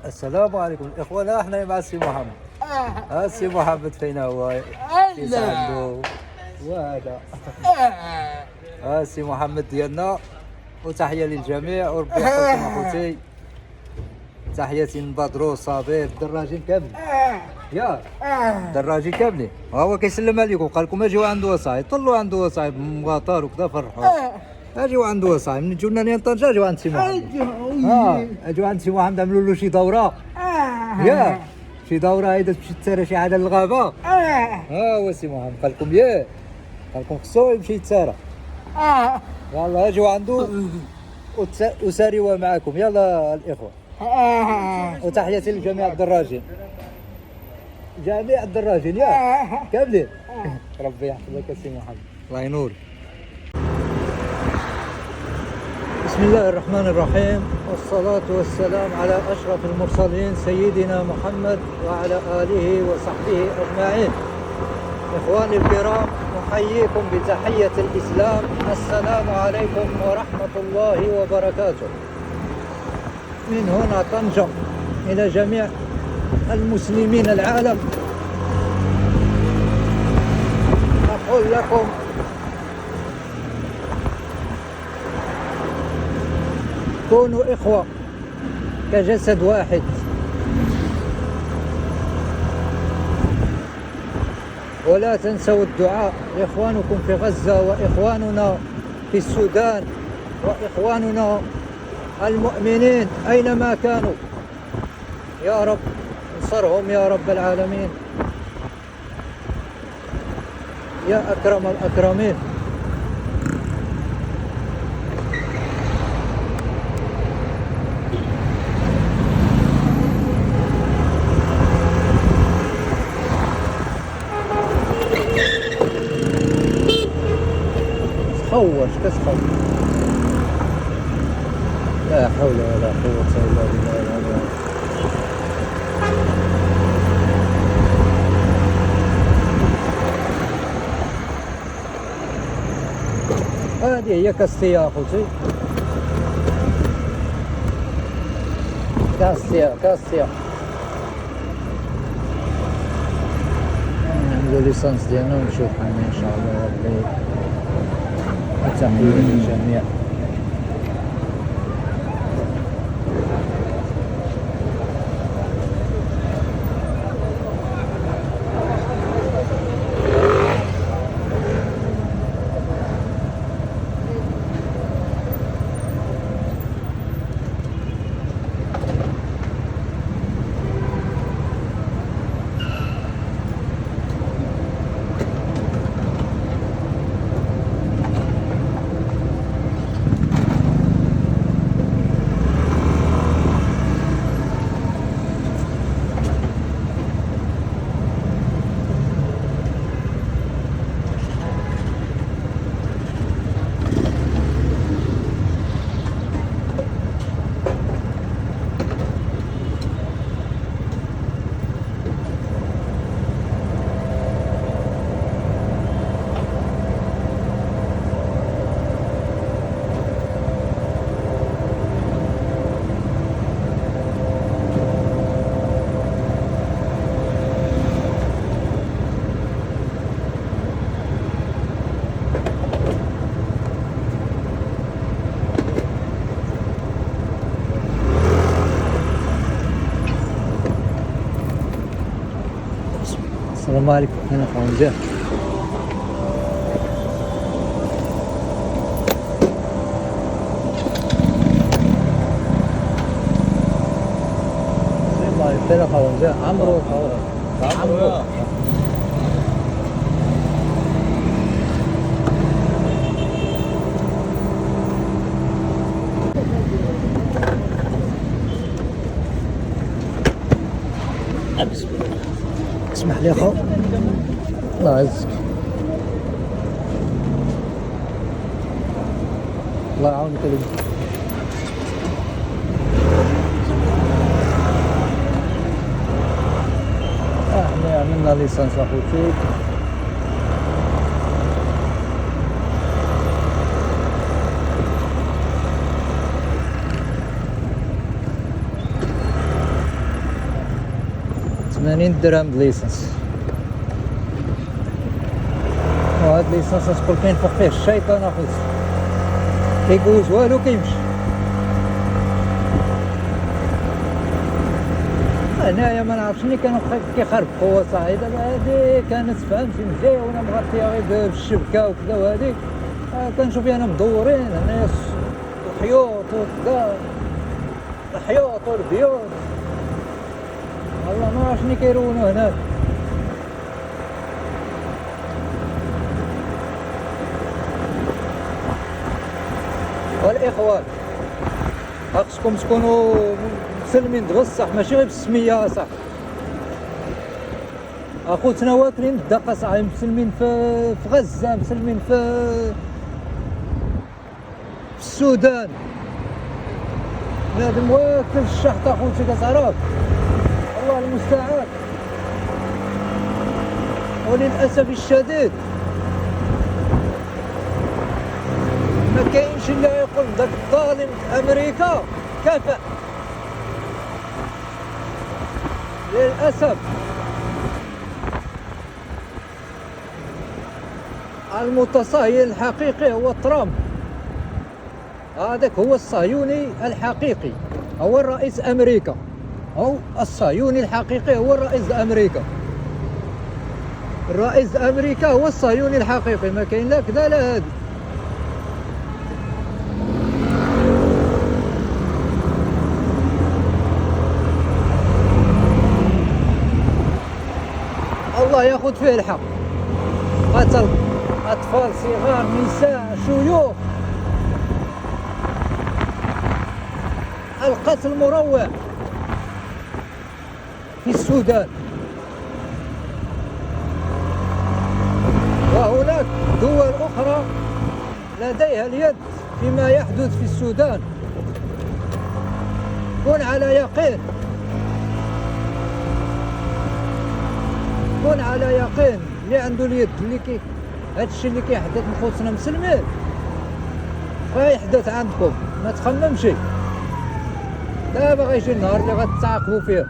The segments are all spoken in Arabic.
السلام عليكم اخوانا، احنا مع السي محمد. السي محمد فين هو؟ كيس عنده وهذا السي محمد ديالنا. وتحيه للجميع وربي يحفظكم اخوتي. تحياتي من بدرو صابر الدراجين كاملين. يا الدراجين كاملين هو كيسلم عليكم، قال لكم اجيو عنده وصايب، طلوا عنده وصايب مواطر وكذا فرحوا. اجيو عنده وصايب من جونا لين طنجه، اجيو عند سي محمد. اجيو عند سي محمد عملوا له شي دوره. يا شي دوره هيدا تمشي تسارى شي عاد للغابه. هو سي محمد قال لكم ياه، قال لكم خصو يمشي يتسارى. يلا اجيو عنده وساريوا معكم. يلا الاخوه. وتحياتي لجميع الدراجين، جميع الدراجين يا كاملين. ربي يحفظك يا سي محمد، الله ينور. بسم الله الرحمن الرحيم، والصلاة والسلام على أشرف المرسلين سيدنا محمد وعلى آله وصحبه أجمعين. إخواني الكرام، أحييكم بتحية الإسلام، السلام عليكم ورحمة الله وبركاته. من هنا طنجة إلى جميع المسلمين العالم أقول لكم كونوا إخوة كجسد واحد. ولا تنسوا الدعاء لإخوانكم في غزة، وإخواننا في السودان، وإخواننا المؤمنين أينما كانوا. يا رب انصرهم يا رب العالمين يا أكرم الأكرمين. تخوش كتخوش، لا حول ولا قوة إلا بالله العلي. هذه هي كاستيا أخوتي، كاستيا نديرو ليسانس ديالنا ونمشيو حنا إن شاء الله. ربي تحية للجميع. السلام عليكم. هنا طنجة. السلام عليكم. فين طنجة؟ عمرو اسمح لي اخو، الله يعزك، الله يعاونك. احنا عملنا ليسانس اخوتي. 80 درهم ليسانس. وهاد ليسانس تقول كاين فوق فيه الشيطان اخويا، كيجوز والو كيمشي. هنايا ما نعرفش ملي كانوا كيخربقوا صاحبي. دابا هادي كانت فهمتي مزيونه مغطيه غير بالشبكه وكذا، وهادي كنشوف انا مدورين هنايا الحيوط وكذا، الحيوط والبيوت. والله ما عرفت شنو كيرونوا هناك. والاخوان خاصكم تكونوا مسلمين بصح، ماشي غير بالسميه صح. اخوتنا واكلين الدقه صاحبي، مسلمين في غزه، مسلمين في السودان. بنادم واكل الشحط اخوتي كتعرف، الله المستعان. وللاسف الشديد ما كاينش اللي يقول داك الظالم امريكا كفى. للاسف المتصهين الحقيقي هو ترامب، هذاك هو الصهيوني الحقيقي، هو الرئيس امريكا، او الصهيوني الحقيقي هو الرئيس امريكا. الرئيس امريكا هو الصهيوني الحقيقي، ما كاين لا كذا لا هادي. الله ياخذ فيه الحق. قتل اطفال صغار، نساء، شيوخ، القتل مروع في السودان. وهناك دول أخرى لديها اليد فيما يحدث في السودان. كن على يقين، كن على يقين اللي عنده اليد اللي هادشي اللي كيحدث من خوتنا مسلمين غيحدث عندكم، ما تخممش. دابا غيجي النهار اللي غتعاقبوا فيه.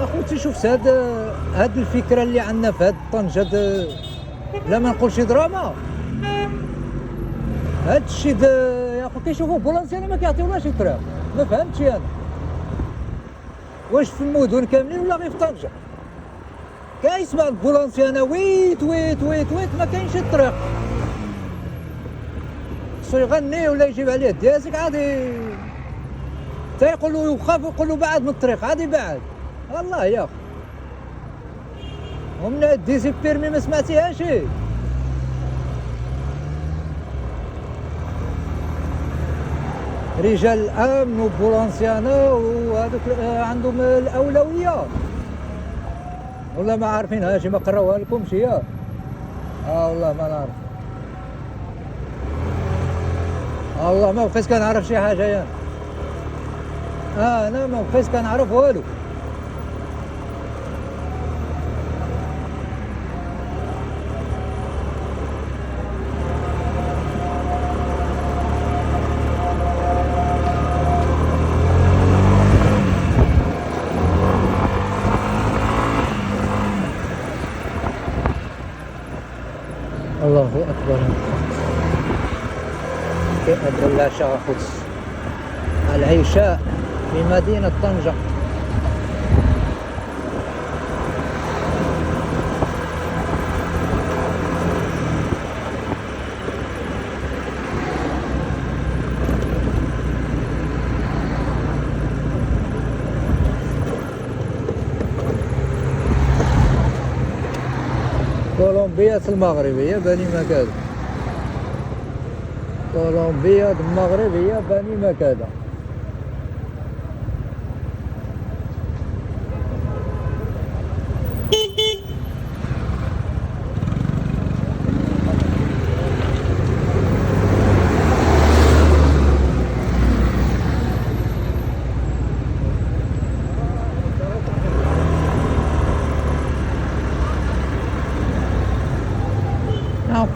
اخوتي شوف هاد الفكره اللي عندنا في هاد طنجة، لا ما نقولش دراما، هاد الشيء يا اخو كيشوفوا بولانسيانا ما كيعطيولهاش الطريق. ما فهمتش انا واش في المدن كاملين ولا غير في طنجة. كيسمع البولانسيانا ويت ويت ويت ويت، ما كاينش الطريق. خصو يغني ولا يجيب عليه الدياسك عادي، حتى يقول له يوقف ويقول له بعد من الطريق عادي بعد. والله يا اخي ومن الديزي بيرمي ما سمعتيهاش. رجال الامن وبولانسيانا وهذوك عندهم الاولويه، والله ما عارفينهاش، ما قراوها لكمش يا والله ما نعرف. والله ما بقيت كنعرف شي حاجه يا انا ما بقيت كنعرف والو. الله اكبر. كأن العشاء خص العشاء في مدينة طنجة. كولومبيا المغربية بني مكادة، كولومبيا المغربية بني مكادة.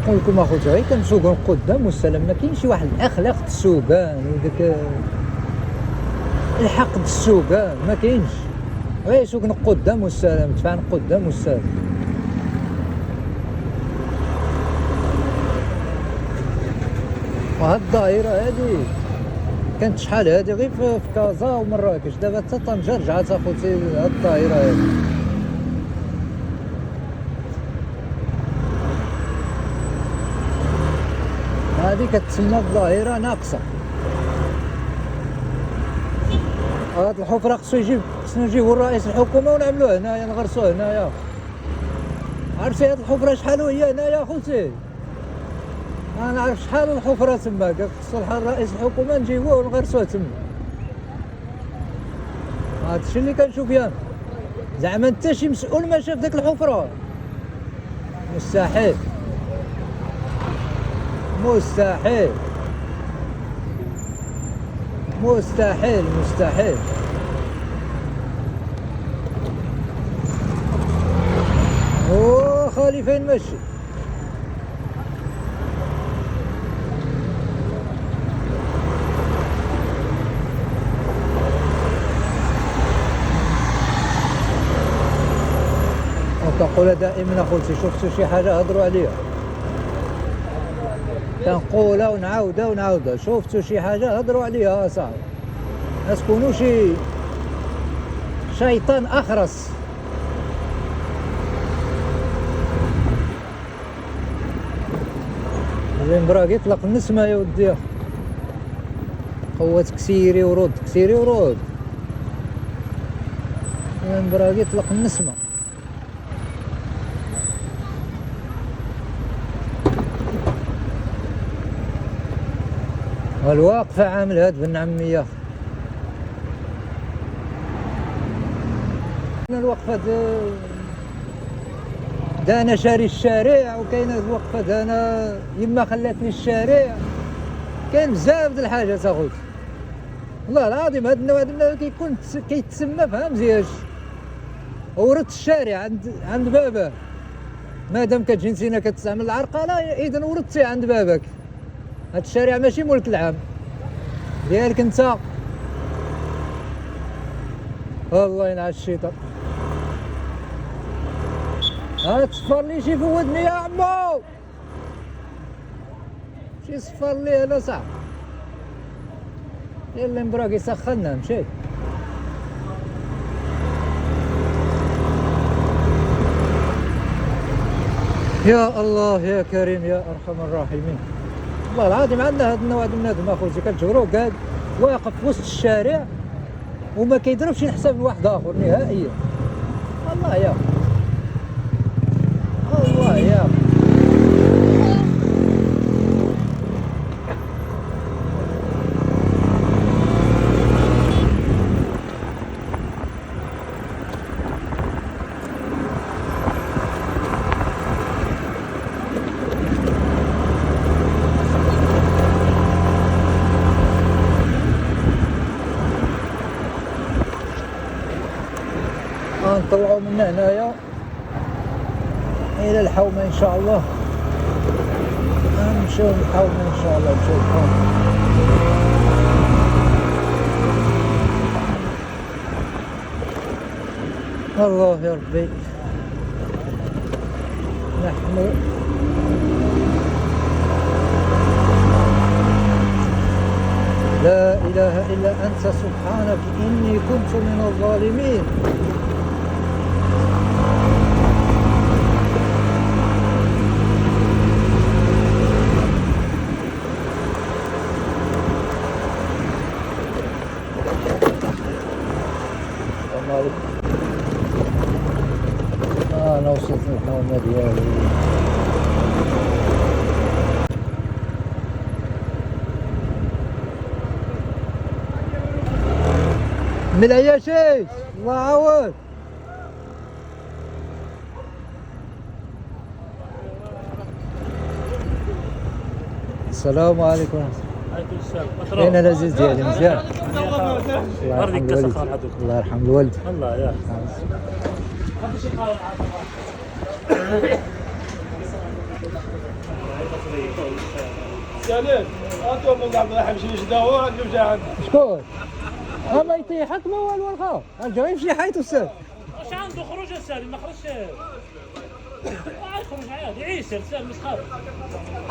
نقول لكم اخوتي غير كنسوقوا قدام والسلام، ما كاينش واحد الاخلاق السوقان وداك الحق السوقان ما كاينش، غير سوقنا قدام والسلام، دفعنا قدام والسلام. وهاد الظاهرة هادي كانت شحال هادي غير في كازا ومراكش، دابا حتى طنجة رجعت اخوتي هاد الظاهرة هادي. هادي كتسمى الظاهرة ناقصة. هاد الحفرة خصنا نجيبو الرئيس الحكومة ونعملوه هنايا، نغرسوه هنايا. عرفتي هاد الحفرة شحال وهي هنايا اخوتي؟ ما نعرف شحال الحفرة تما، خصو الرئيس الحكومة نجيبوه ونغرسوه تما. هادشي اللي كنشوف يانا. زعما انت شي مسؤول ما شاف داك الحفرة؟ مستحيل مستحيل مستحيل مستحيل. اوه خالي فين ماشي؟ وكنقولها دائما اخوتي، شفتوا شي حاجه هضروا عليها، كنقولها ونعاودها شفتوا شي حاجه هضروا عليها اصاحبي، ما تكونوش شيطان اخرس. الامبراق يطلق النسمه يا ودي، قوة كسيري ورد كسيري ورد، الامبراق يطلق النسمه. والواقفة عامل هاد بن عمية، الوقفة دانا شاري الشارع، وكاينة الوقفة دانا يما خلاتني الشارع، كاين بزاف د الحاجات اخوتي والله العظيم. هاد النوع كيكون كيتسمى فهم مزياش ورد الشارع عند باباه، مادام كتجي نسينا كتستعمل العرقلة اذا وردتي عند بابك. هاد الشارع ماشي ملك العام ديالك انت. الله ينعس الشيطان. ها تصفر لي شي فودني يا عمو، شي صفر لي انا صاحبي. يلا مبراك يسخنا مشي. يا الله يا كريم يا ارحم الراحمين. والله العظيم عندنا هاد النوع د النادم اخوتي، كتجبرو قاعد واقف في وسط الشارع وما كيضربش الحساب لواحد اخر نهائيا. الله يا الله يا نطلعوا من هنايا الى الحومه ان شاء الله، نمشيو للحومه ان شاء الله، نمشيو للحومه. الله يا ربي. نحن لا اله الا انت سبحانك اني كنت من الظالمين. أنا وصلت للحومة ديالي. من العياشيش الله يعاود. السلام عليكم. عليكم السلام. فين العزيز ديالي مزيان؟ الله يرحم الوالد. الله يا سالم انتم من عبد الرحيم شي داو عندهم جا عندنا شكون؟ ما يطيحك ما والو الخا الجو يمشي حيت استاذ واش عنده خروج يا سالم ما خرجش يخرج عادي يعيش يا سالم مش خاف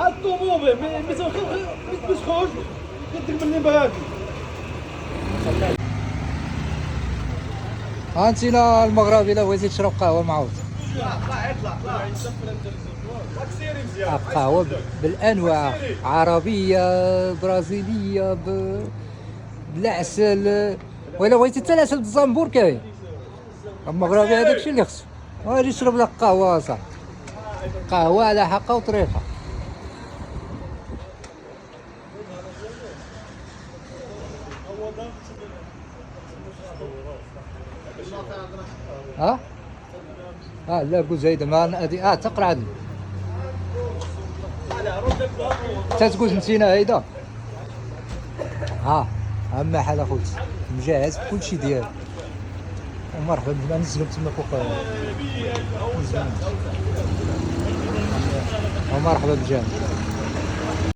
الطوموبيل مش خوش كنت مني بهاكي هانتينا المغربي الا بغيتي تشرب قهوه معوض قهوه بالانواع عربيه برازيليه بالعسل ولا بغيتي حتى العسل بالزنبور كاين المغربي هذاك الشيء اللي خصو غادي يشرب لك قهوه صح قهوه على حقه وطريقه ها لا قول زايده ما هذه تقرا عندي انت تقول نسينا هيدا اما حال اخوتي مجهز بكلشي ديالو ومرحبا بنا نزلوا تما فوق ومرحبا بالجميع